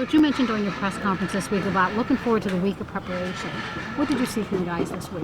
Coach, you mentioned during your press conference this week about looking forward to the week of preparation. What did you see from the guys this week?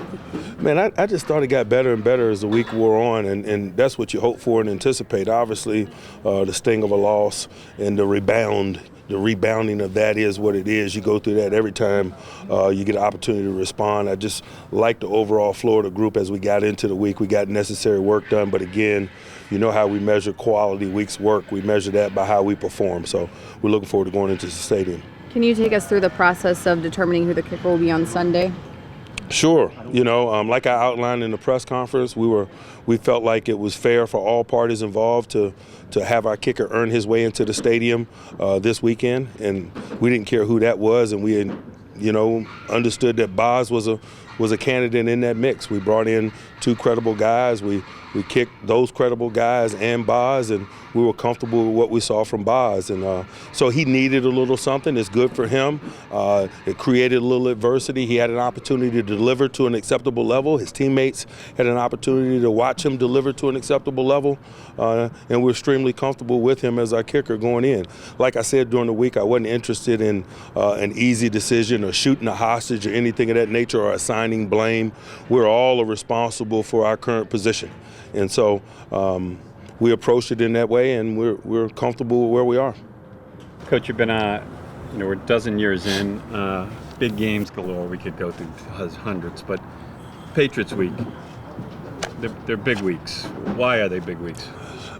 Man, I just thought it got better and better as the week wore on, and that's what you hope for and anticipate. Obviously, the sting of a loss and the rebounding of that is what it is. You go through that every time you get an opportunity to respond. I just like the overall flow of the group as we got into the week. We got necessary work done, but again, you know how we measure quality week's work. We measure that by how we perform. So we're looking forward to going into the stadium. Can you take us through the process of determining who the kicker will be on Sunday? Sure. Like I outlined in the press conference, we felt like it was fair for all parties involved to have our kicker earn his way into the stadium this weekend, and we didn't care who that was, and we understood that Boz was a candidate in that mix. We brought in two credible guys. We kicked those credible guys and Boz, and we were comfortable with what we saw from Boz. And so he needed a little something. It's good for him. It created a little adversity. He had an opportunity to deliver to an acceptable level. His teammates had an opportunity to watch him deliver to an acceptable level. And we're extremely comfortable with him as our kicker going in. Like I said during the week, I wasn't interested in an easy decision or shooting a hostage or anything of that nature or assigning blame. We're all responsible for our current position. And so we approached it in that way, and we're comfortable with where we are. Coach, you've been we're a dozen years in, big games galore. We could go through hundreds, but Patriots week, they're big weeks. Why are they big weeks?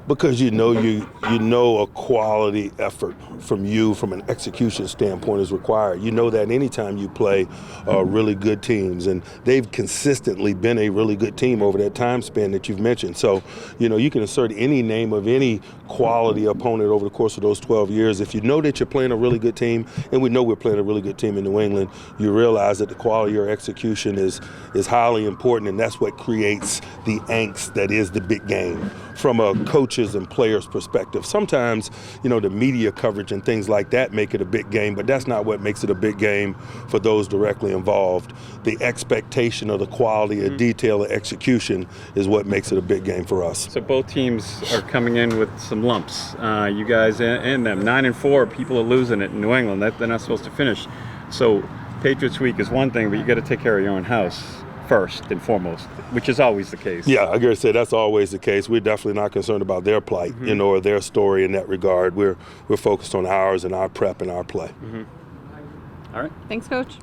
Because you know a quality effort from an execution standpoint is required. You know that anytime you play really good teams, and they've consistently been a really good team over that time span that you've mentioned. So, you can assert any name of any quality opponent over the course of those 12 years. If you know that you're playing a really good team, and we know we're playing a really good team in New England, you realize that the quality of your execution is highly important, and that's what creates the angst that is the big game from a coach's and players' perspective. Sometimes, the media coverage and things like that make it a big game, but that's not what makes it a big game for those directly involved. The expectation of the quality of detail of execution is what makes it a big game for us. So both teams are coming in with some lumps. You guys and them. 9-4, people are losing it in New England. They're not supposed to finish. So Patriots week is one thing, but you got to take care of your own house first and foremost, which is always the case. Yeah, I gotta say that's always the case. We're definitely not concerned about their plight, or their story in that regard. We're focused on ours and our prep and our play. All right. Thanks, Coach.